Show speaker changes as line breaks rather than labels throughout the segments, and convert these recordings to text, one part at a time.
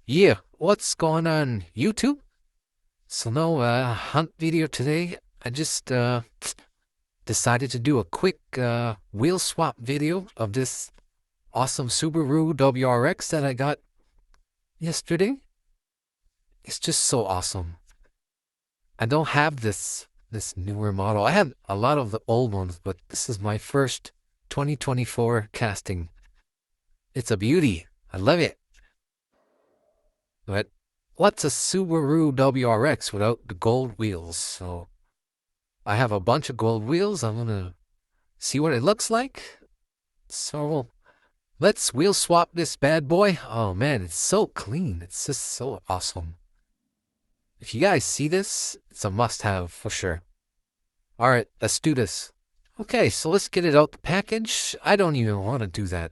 Yeah, what's going on YouTube? So no hunt video today. I just decided to do a quick wheel swap video of this awesome Subaru WRX that I got yesterday. It's just so awesome. I don't have this newer model. I have a lot of the old ones, but this is my first 2024 casting. It's a beauty. I love it. But what's a Subaru WRX without the gold wheels? So I have a bunch of gold wheels. I'm gonna see what it looks like. So let's wheel swap this bad boy. Oh man, it's so clean. It's just so awesome. If you guys see this, it's a must-have for sure. All right, let's do this. Okay, so let's get it out the package. I don't even want to do that.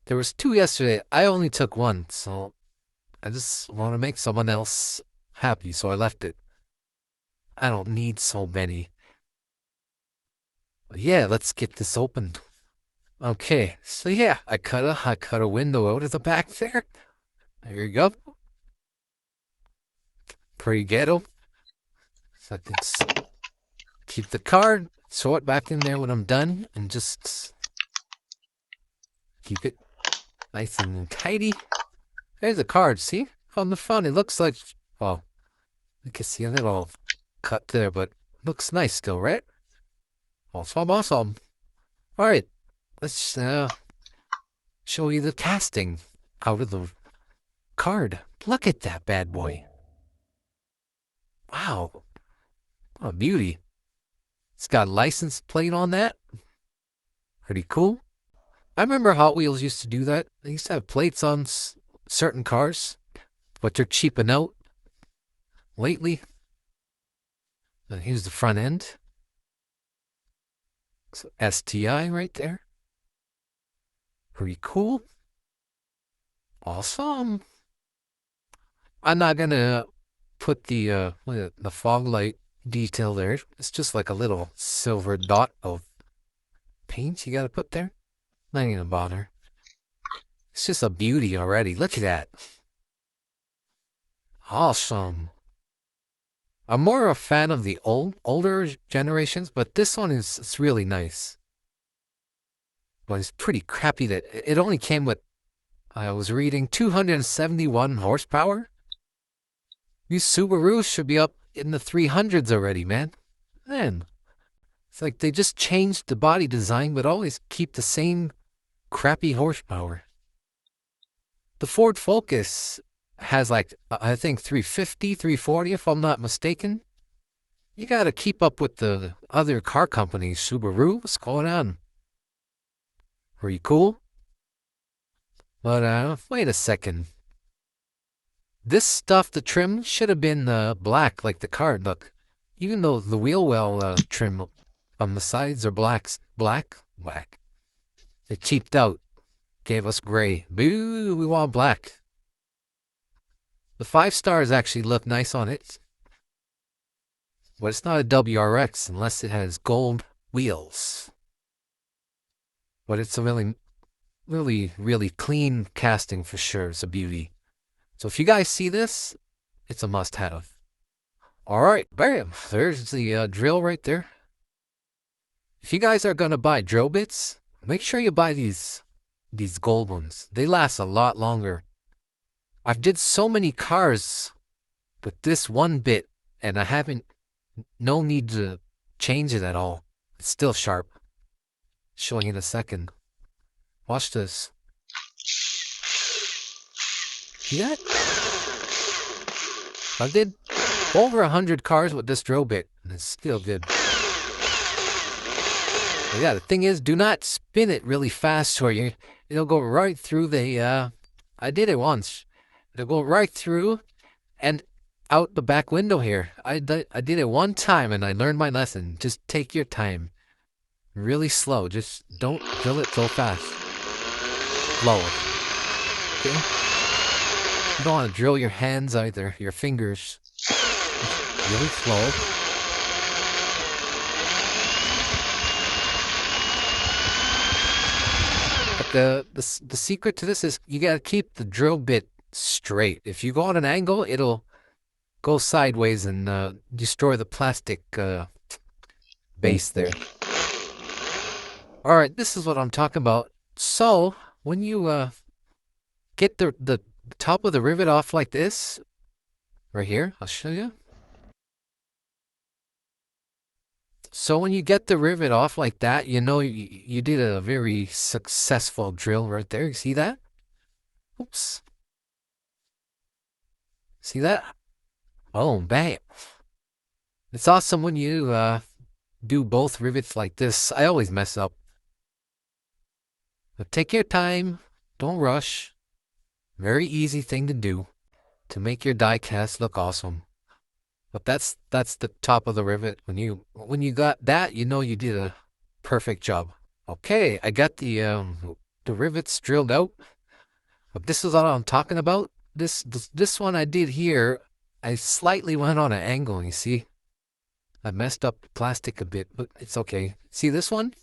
There was two yesterday. I only took one, so I just want to make someone else happy, so I left it. I don't need so many. But yeah, let's get this opened. Okay, so yeah, I cut a window out of the back there. There you go. Pretty ghetto. So I can keep the card, throw it back in there when I'm done, and just keep it nice and tidy. There's the card, see? On the front, it looks like, well, you can see a little cut there, but looks nice still, right? Awesome, awesome. All right, let's show you the casting out of the card. Look at that bad boy. Wow, what a beauty. It's got a license plate on that. Pretty cool. I remember Hot Wheels used to do that. They used to have plates on certain cars, but they're cheaping out lately. And here's the front end. So STI right there. Pretty cool. Awesome. I'm not gonna put the fog light detail there. It's just like a little silver dot of paint you gotta put there. Not even gonna bother. It's just a beauty already. Look at that. Awesome. I'm more a fan of the older generations, but this one it's really nice. But it's pretty crappy that it only came with, I was reading, 271 horsepower. These Subarus should be up in the 300s already, man. Man, it's like they just changed the body design, but always keep the same crappy horsepower. The Ford Focus has like, I think 350, 340 if I'm not mistaken. You gotta keep up with the other car companies. Subaru, what's going on? Pretty cool. But wait a second. This stuff, the trim, should have been black like the car. Look, even though the wheel well trim on the sides are black. They cheaped out. Gave us gray. Boo, we want black. The 5 stars actually look nice on it. But it's not a WRX unless it has gold wheels. But it's a really clean casting for sure. It's a beauty. So if you guys see this, it's a must-have. All right, bam. There's the drill right there. If you guys are going to buy drill bits, make sure you buy these gold ones. They last a lot longer. I've did so many cars with this one bit, and I haven't, no need to change it at all. It's still sharp. Showing in a second. Watch this. See that? I did over 100 cars with this drill bit, and it's still good. But yeah, the thing is, do not spin it really fast or it'll go right through the, I did it once. It'll go right through and out the back window here. I did it one time and I learned my lesson. Just take your time. Really slow. Just don't drill it so fast. Slow. Okay? You don't want to drill your hands either, your fingers. Just really slow. the secret to this is you gotta keep the drill bit straight. If you go on an angle, it'll go sideways and destroy the plastic base there. All right, this is what I'm talking about. So when you get the top of the rivet off like this, right here, I'll show you. So when you get the rivet off like that, you know you did a very successful drill right there. You see that? Oops. See that? Oh, bam. It's awesome when you do both rivets like this. I always mess up. But take your time. Don't rush. Very easy thing to do to make your die cast look awesome. But that's the top of the rivet. When you got that, you know you did a perfect job. Okay, I got the rivets drilled out. But this is what I'm talking about. This one I did here, I slightly went on an angle, you see? I messed up the plastic a bit, but it's okay. See this one?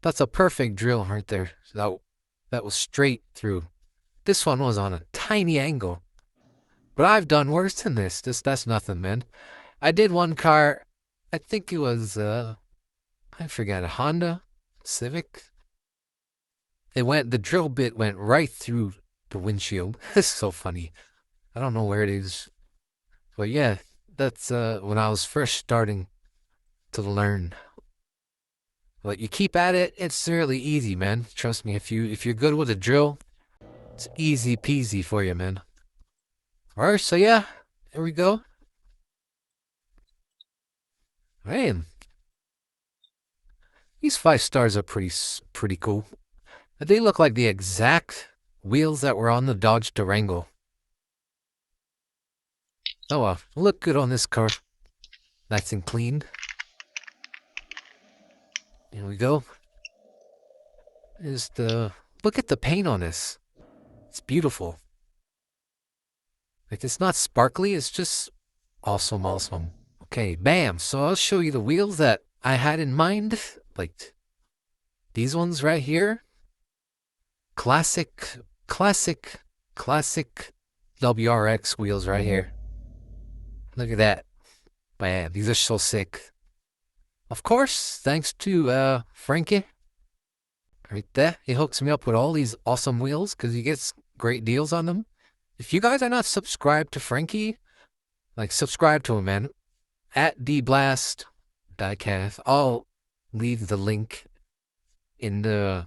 That's a perfect drill right there. That was straight through. This one was on a tiny angle. But I've done worse than this. That's nothing, man. I did one car, I think it was, I forget, a Honda Civic. The drill bit went right through the windshield. It's so funny. I don't know where it is. But yeah, that's when I was first starting to learn. But you keep at it, it's really easy, man. Trust me, if you're good with a drill, it's easy peasy for you, man. Alright, so yeah, there we go. Man, these 5 stars are pretty cool. They look like the exact wheels that were on the Dodge Durango. Oh well, look good on this car. Nice and clean. Here we go. Look at the paint on this. It's beautiful. Like, it's not sparkly, it's just awesome. Okay, bam. So I'll show you the wheels that I had in mind. Like these ones right here. Classic WRX wheels right here. Look at that. Man, these are so sick. Of course, thanks to Frankie. Right there. He hooks me up with all these awesome wheels because he gets great deals on them. If you guys are not subscribed to Frankie, like, subscribe to him, man. At DBlast Diecast. I'll leave the link in the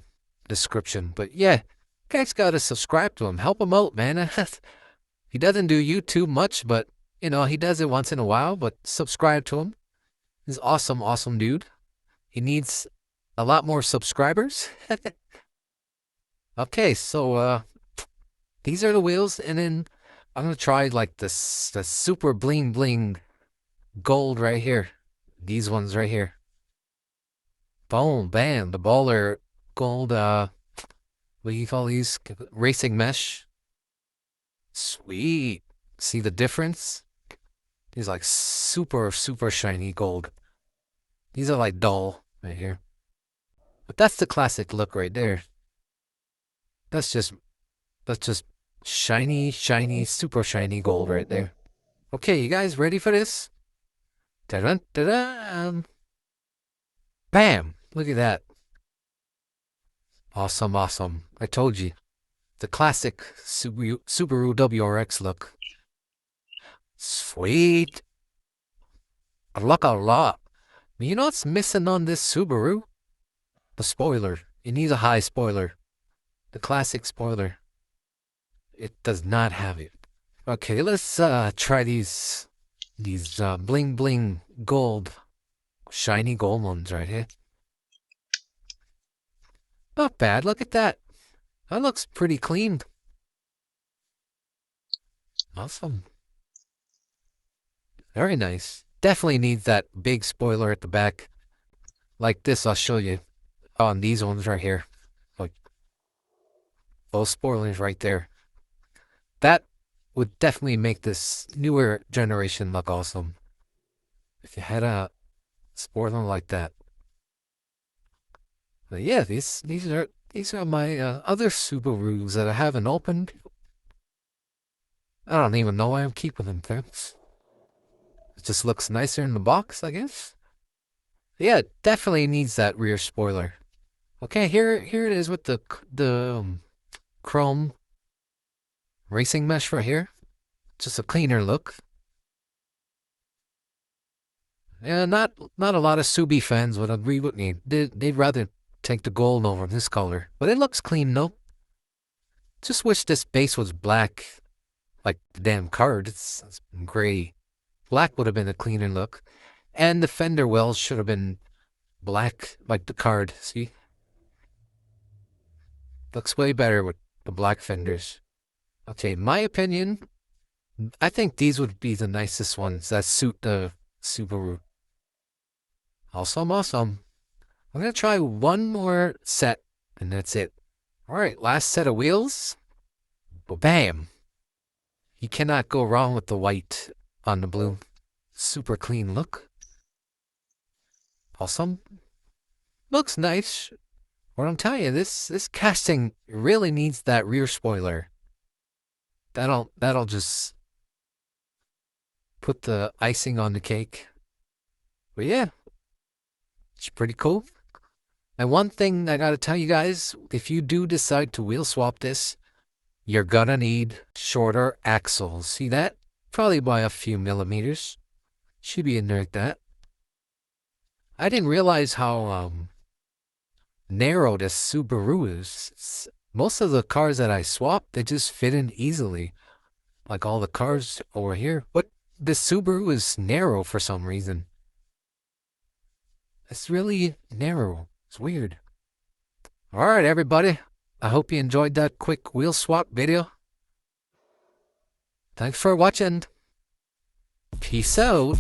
description. But yeah, guys gotta subscribe to him. Help him out, man. He doesn't do YouTube much, but you know, he does it once in a while. But subscribe to him. He's awesome dude. He needs a lot more subscribers. Okay, so these are the wheels, and then I'm gonna try like the super bling gold right here. These ones right here. Boom, bam, the baller gold. What do you call these? Racing mesh. Sweet. See the difference? These like super shiny gold. These are like dull right here. But that's the classic look right there. That's just shiny, super shiny gold right there. Okay, you guys ready for this? Ta-dun, ta-dun. Bam! Look at that. Awesome. I told you. The classic Subaru WRX look. Sweet. I like a lot. But you know what's missing on this Subaru? The spoiler. It needs a high spoiler. The classic spoiler. It does not have it. Okay, let's try these bling gold, shiny gold ones right here. Not bad. Look at that. That looks pretty clean. Awesome. Very nice. Definitely needs that big spoiler at the back. Like this, I'll show you. On these ones right here. Like those spoilers right there. That would definitely make this newer generation look awesome. If you had a spoiler like that. But yeah, these These are my other Subarus that I haven't opened. I don't even know why I'm keeping them, folks. It just looks nicer in the box, I guess. Yeah, it definitely needs that rear spoiler. Okay, here it is with the chrome racing mesh right here. Just a cleaner look. Yeah, not a lot of Subi fans would agree with me. They'd rather take the gold over this color. But it looks clean though. Just wish this base was black. Like the damn card. It's gray. Black would have been a cleaner look. And the fender wells should have been black like the card. See? Looks way better with the black fenders. Okay, my opinion, I think these would be the nicest ones that suit the Subaru. Awesome. I'm gonna try one more set, and that's it. Alright, last set of wheels. Bam! You cannot go wrong with the white on the blue. Super clean look. Awesome. Looks nice. What I'm telling you, this casting really needs that rear spoiler. That'll just put the icing on the cake. But yeah, it's pretty cool. And one thing I gotta tell you guys, if you do decide to wheel swap this, you're gonna need shorter axles. See that? Probably by a few millimeters. Should be in there like that. I didn't realize how narrow this Subaru is. Most of the cars that I swapped, they just fit in easily. Like all the cars over here. But this Subaru is narrow for some reason. It's really narrow. It's weird. Alright, everybody. I hope you enjoyed that quick wheel swap video. Thanks for watching. Peace out.